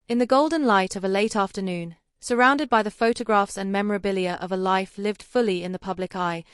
In the golden light of a late afternoon, surrounded by the photographs and memorabilia of a life lived fully in the public eye,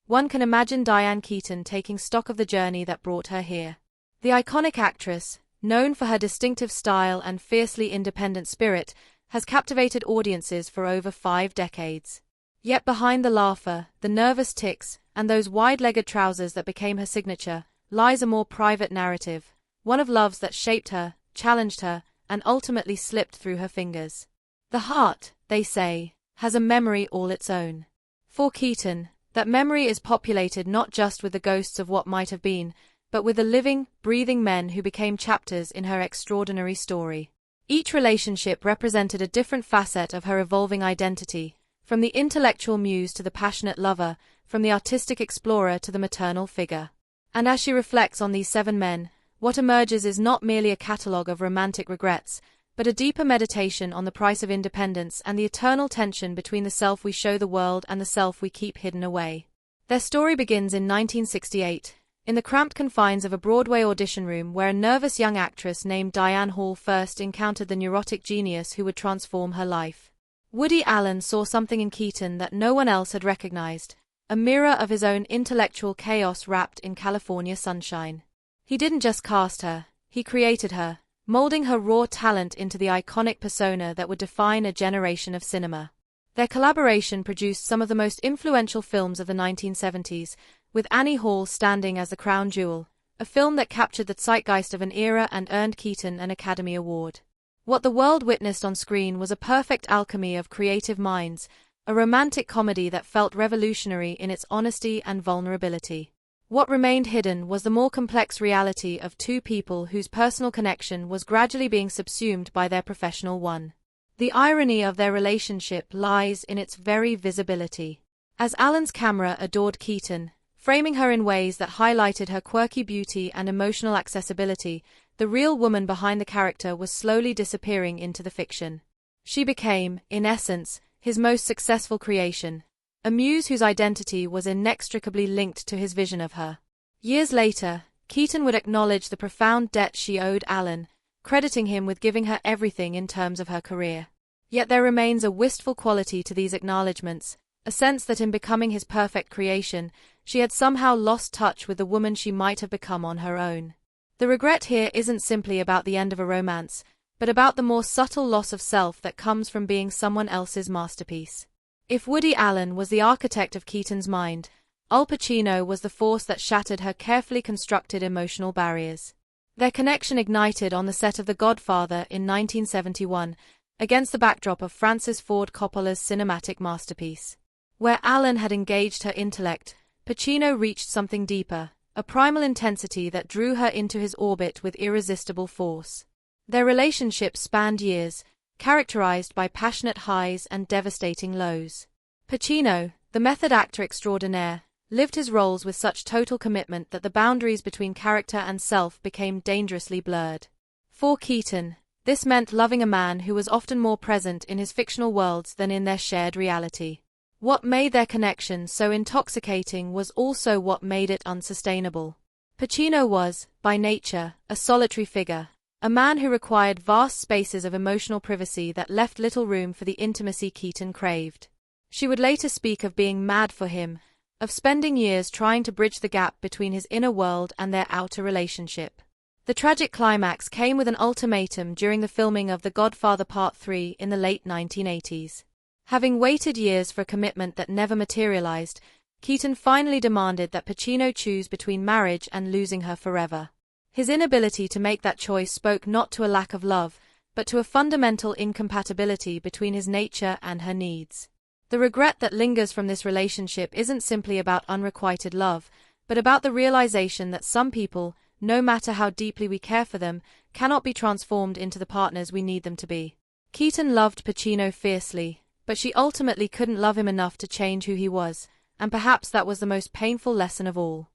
one can imagine Diane Keaton taking stock of the journey that brought her here. The iconic actress, known for her distinctive style and fiercely independent spirit, has captivated audiences for over 5 decades. Yet behind the laughter, the nervous tics, and those wide-legged trousers that became her signature, lies a more private narrative, one of loves that shaped her, challenged her, and ultimately slipped through her fingers. The heart, they say, has a memory all its own. For Keaton, that memory is populated not just with the ghosts of what might have been, but with the living, breathing men who became chapters in her extraordinary story. Each relationship represented a different facet of her evolving identity, from the intellectual muse to the passionate lover, from the artistic explorer to the maternal figure. And as she reflects on these 7 men, what emerges is not merely a catalogue of romantic regrets, but a deeper meditation on the price of independence and the eternal tension between the self we show the world and the self we keep hidden away. Their story begins in 1968, in the cramped confines of a Broadway audition room where a nervous young actress named Diane Hall first encountered the neurotic genius who would transform her life. Woody Allen saw something in Keaton that no one else had recognized, a mirror of his own intellectual chaos wrapped in California sunshine. He didn't just cast her, he created her, molding her raw talent into the iconic persona that would define a generation of cinema. Their collaboration produced some of the most influential films of the 1970s, with Annie Hall standing as the crown jewel, a film that captured the zeitgeist of an era and earned Keaton an Academy Award. What the world witnessed on screen was a perfect alchemy of creative minds, a romantic comedy that felt revolutionary in its honesty and vulnerability. What remained hidden was the more complex reality of 2 people whose personal connection was gradually being subsumed by their professional one. The irony of their relationship lies in its very visibility. As Allen's camera adored Keaton, framing her in ways that highlighted her quirky beauty and emotional accessibility, the real woman behind the character was slowly disappearing into the fiction. She became, in essence, his most successful creation, a muse whose identity was inextricably linked to his vision of her. Years later, Keaton would acknowledge the profound debt she owed Allen, crediting him with giving her everything in terms of her career. Yet there remains a wistful quality to these acknowledgments, a sense that in becoming his perfect creation, she had somehow lost touch with the woman she might have become on her own. The regret here isn't simply about the end of a romance, but about the more subtle loss of self that comes from being someone else's masterpiece. If Woody Allen was the architect of Keaton's mind, Al Pacino was the force that shattered her carefully constructed emotional barriers. Their connection ignited on the set of The Godfather in 1971, against the backdrop of Francis Ford Coppola's cinematic masterpiece. Where Allen had engaged her intellect, Pacino reached something deeper, a primal intensity that drew her into his orbit with irresistible force. Their relationship spanned years, characterized by passionate highs and devastating lows. Pacino, the method actor extraordinaire, lived his roles with such total commitment that the boundaries between character and self became dangerously blurred. For Keaton, this meant loving a man who was often more present in his fictional worlds than in their shared reality. What made their connection so intoxicating was also what made it unsustainable. Pacino was, by nature, a solitary figure, a man who required vast spaces of emotional privacy that left little room for the intimacy Keaton craved. She would later speak of being mad for him, of spending years trying to bridge the gap between his inner world and their outer relationship. The tragic climax came with an ultimatum during the filming of The Godfather Part 3 in the late 1980s. Having waited years for a commitment that never materialized, Keaton finally demanded that Pacino choose between marriage and losing her forever. His inability to make that choice spoke not to a lack of love, but to a fundamental incompatibility between his nature and her needs. The regret that lingers from this relationship isn't simply about unrequited love, but about the realization that some people, no matter how deeply we care for them, cannot be transformed into the partners we need them to be. Keaton loved Pacino fiercely, but she ultimately couldn't love him enough to change who he was, and perhaps that was the most painful lesson of all.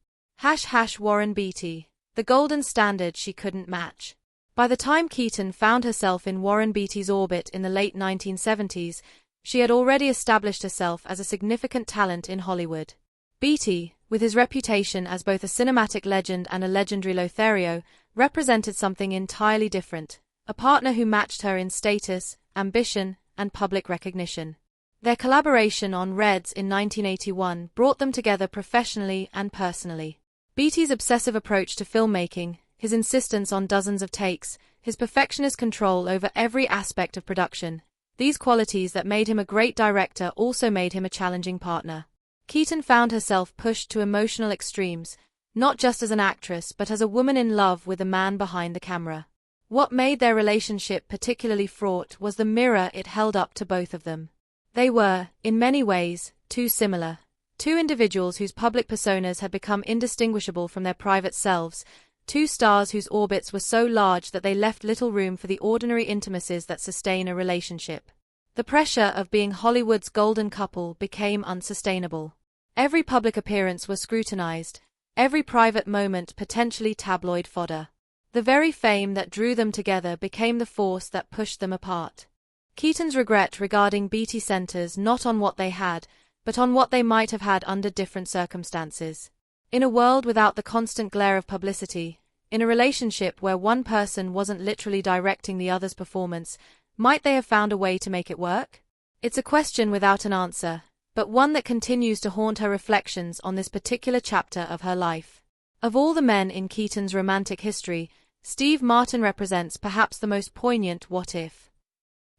Warren Beatty, the golden standard she couldn't match. By the time Keaton found herself in Warren Beatty's orbit in the late 1970s, she had already established herself as a significant talent in Hollywood. Beatty, with his reputation as both a cinematic legend and a legendary Lothario, represented something entirely different, a partner who matched her in status, ambition, and public recognition. Their collaboration on Reds in 1981 brought them together professionally and personally. Beatty's obsessive approach to filmmaking, his insistence on dozens of takes, his perfectionist control over every aspect of production, these qualities that made him a great director also made him a challenging partner. Keaton found herself pushed to emotional extremes, not just as an actress but as a woman in love with the man behind the camera. What made their relationship particularly fraught was the mirror it held up to both of them. They were, in many ways, too similar. Two individuals whose public personas had become indistinguishable from their private selves, two stars whose orbits were so large that they left little room for the ordinary intimacies that sustain a relationship. The pressure of being Hollywood's golden couple became unsustainable. Every public appearance was scrutinized, every private moment potentially tabloid fodder. The very fame that drew them together became the force that pushed them apart. Keaton's regret regarding Beatty centers not on what they had, but on what they might have had under different circumstances. In a world without the constant glare of publicity, in a relationship where one person wasn't literally directing the other's performance, might they have found a way to make it work? It's a question without an answer, but one that continues to haunt her reflections on this particular chapter of her life. Of all the men in Keaton's romantic history, Steve Martin represents perhaps the most poignant what-if.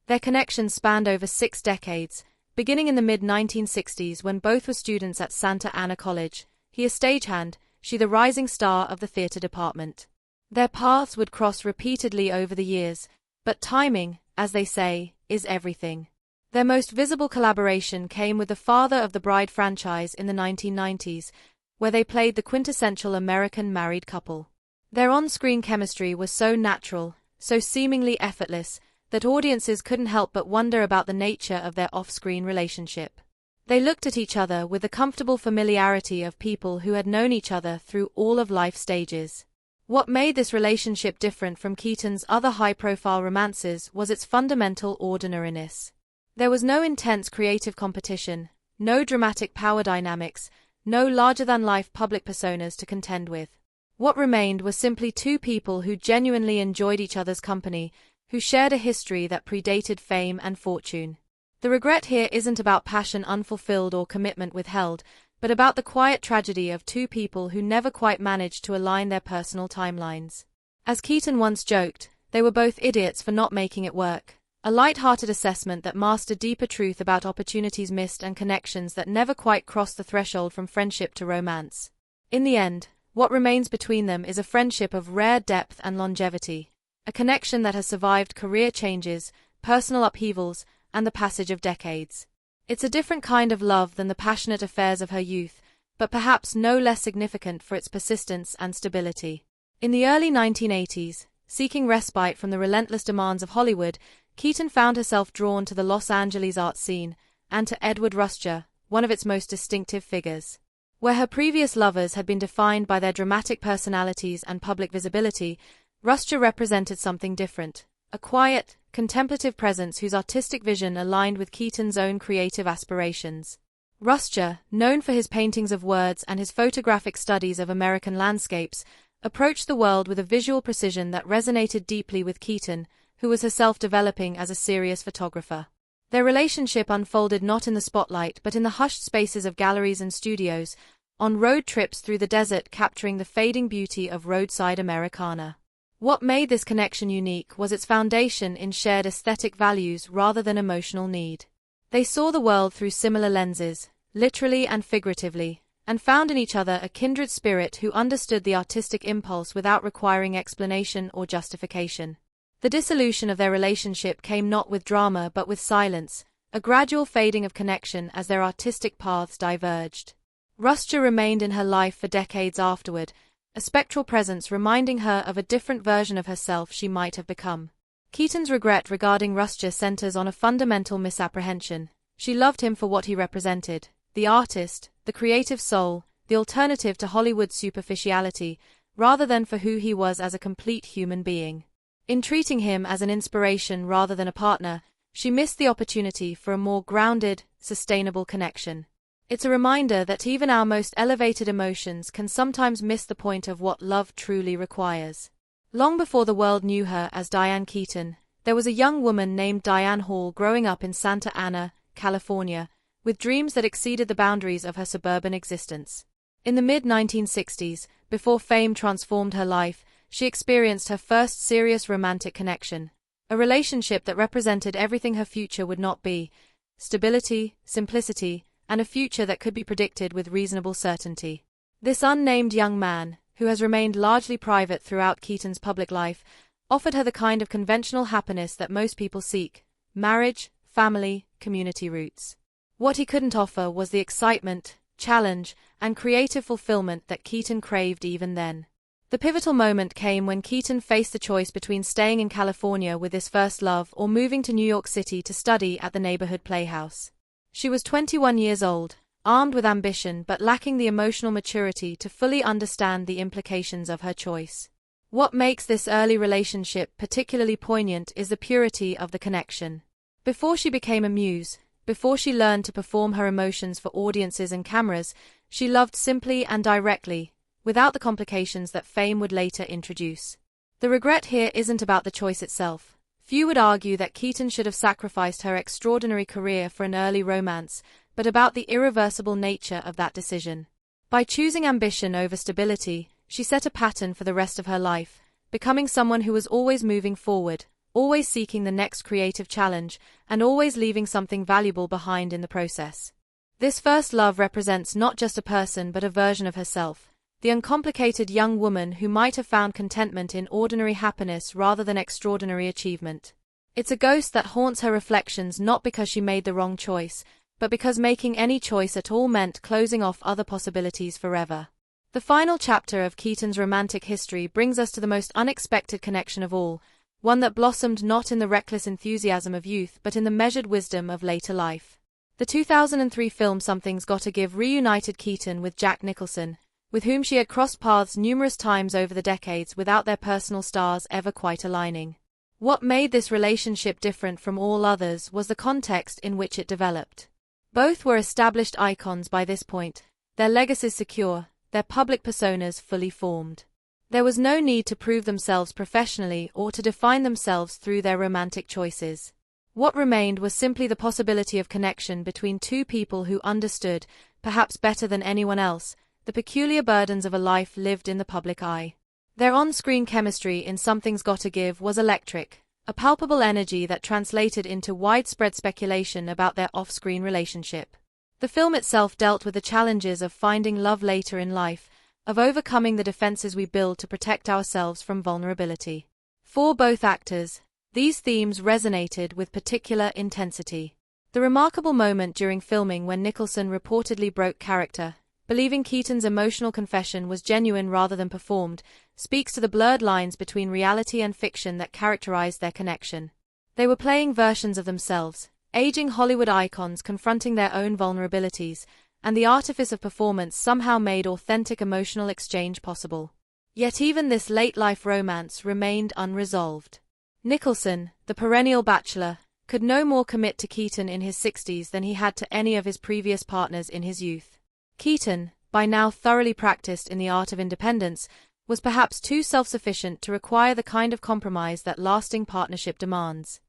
Their connection spanned over 6 decades, beginning in the mid-1960s when both were students at Santa Ana College, he a stagehand, she the rising star of the theater department. Their paths would cross repeatedly over the years, but timing, as they say, is everything. Their most visible collaboration came with the Father of the Bride franchise in the 1990s, where they played the quintessential American married couple. Their on-screen chemistry was so natural, so seemingly effortless, that audiences couldn't help but wonder about the nature of their off-screen relationship. They looked at each other with the comfortable familiarity of people who had known each other through all of life stages. What made this relationship different from Keaton's other high-profile romances was its fundamental ordinariness. There was no intense creative competition, no dramatic power dynamics, no larger-than-life public personas to contend with. What remained was simply two people who genuinely enjoyed each other's company, who shared a history that predated fame and fortune. The regret here isn't about passion unfulfilled or commitment withheld, but about the quiet tragedy of two people who never quite managed to align their personal timelines. As Keaton once joked, they were both idiots for not making it work, a light-hearted assessment that masked a deeper truth about opportunities missed and connections that never quite crossed the threshold from friendship to romance. In the end, what remains between them is a friendship of rare depth and longevity, a connection that has survived career changes, personal upheavals, and the passage of decades. It's a different kind of love than the passionate affairs of her youth, but perhaps no less significant for its persistence and stability. In the early 1980s, seeking respite from the relentless demands of Hollywood, Keaton found herself drawn to the Los Angeles art scene, and to Edward Ruscha, one of its most distinctive figures. Where her previous lovers had been defined by their dramatic personalities and public visibility, Ruscha represented something different, a quiet, contemplative presence whose artistic vision aligned with Keaton's own creative aspirations. Ruscha, known for his paintings of words and his photographic studies of American landscapes, approached the world with a visual precision that resonated deeply with Keaton, who was herself developing as a serious photographer. Their relationship unfolded not in the spotlight but in the hushed spaces of galleries and studios, on road trips through the desert capturing the fading beauty of roadside Americana. What made this connection unique was its foundation in shared aesthetic values rather than emotional need. They saw the world through similar lenses, literally and figuratively, and found in each other a kindred spirit who understood the artistic impulse without requiring explanation or justification. The dissolution of their relationship came not with drama but with silence, a gradual fading of connection as their artistic paths diverged. Ruscha remained in her life for decades afterward, a spectral presence reminding her of a different version of herself she might have become. Keaton's regret regarding Ruscha centers on a fundamental misapprehension. She loved him for what he represented, the artist, the creative soul, the alternative to Hollywood's superficiality, rather than for who he was as a complete human being. In treating him as an inspiration rather than a partner, she missed the opportunity for a more grounded, sustainable connection. It's a reminder that even our most elevated emotions can sometimes miss the point of what love truly requires. Long before the world knew her as Diane Keaton, there was a young woman named Diane Hall growing up in Santa Ana, California, with dreams that exceeded the boundaries of her suburban existence. In the mid-1960s, before fame transformed her life, she experienced her first serious romantic connection, a relationship that represented everything her future would not be: stability, simplicity, and a future that could be predicted with reasonable certainty. This unnamed young man, who has remained largely private throughout Keaton's public life, offered her the kind of conventional happiness that most people seek: marriage, family, community roots. What he couldn't offer was the excitement, challenge, and creative fulfillment that Keaton craved even then. The pivotal moment came when Keaton faced the choice between staying in California with his first love or moving to New York City to study at the neighborhood playhouse. She was 21 years old, armed with ambition but lacking the emotional maturity to fully understand the implications of her choice. What makes this early relationship particularly poignant is the purity of the connection. Before she became a muse, before she learned to perform her emotions for audiences and cameras, she loved simply and directly, without the complications that fame would later introduce. The regret here isn't about the choice itself. Few would argue that Keaton should have sacrificed her extraordinary career for an early romance, but about the irreversible nature of that decision. By choosing ambition over stability, she set a pattern for the rest of her life, becoming someone who was always moving forward, always seeking the next creative challenge, and always leaving something valuable behind in the process. This first love represents not just a person but a version of herself, the uncomplicated young woman who might have found contentment in ordinary happiness rather than extraordinary achievement. It's a ghost that haunts her reflections not because she made the wrong choice, but because making any choice at all meant closing off other possibilities forever. The final chapter of Keaton's romantic history brings us to the most unexpected connection of all, one that blossomed not in the reckless enthusiasm of youth but in the measured wisdom of later life. The 2003 film Something's Gotta Give reunited Keaton with Jack Nicholson, with whom she had crossed paths numerous times over the decades without their personal stars ever quite aligning. What made this relationship different from all others was the context in which it developed. Both were established icons by this point, their legacies secure, their public personas fully formed. There was no need to prove themselves professionally or to define themselves through their romantic choices. What remained was simply the possibility of connection between two people who understood, perhaps better than anyone else, the peculiar burdens of a life lived in the public eye. Their on-screen chemistry in Something's Gotta Give was electric, a palpable energy that translated into widespread speculation about their off-screen relationship. The film itself dealt with the challenges of finding love later in life, of overcoming the defenses we build to protect ourselves from vulnerability. For both actors, these themes resonated with particular intensity. The remarkable moment during filming when Nicholson reportedly broke character, believing Keaton's emotional confession was genuine rather than performed, speaks to the blurred lines between reality and fiction that characterized their connection. They were playing versions of themselves, aging Hollywood icons confronting their own vulnerabilities, and the artifice of performance somehow made authentic emotional exchange possible. Yet even this late-life romance remained unresolved. Nicholson, the perennial bachelor, could no more commit to Keaton in his 60s than he had to any of his previous partners in his youth. Keaton, by now thoroughly practiced in the art of independence, was perhaps too self-sufficient to require the kind of compromise that lasting partnership demands.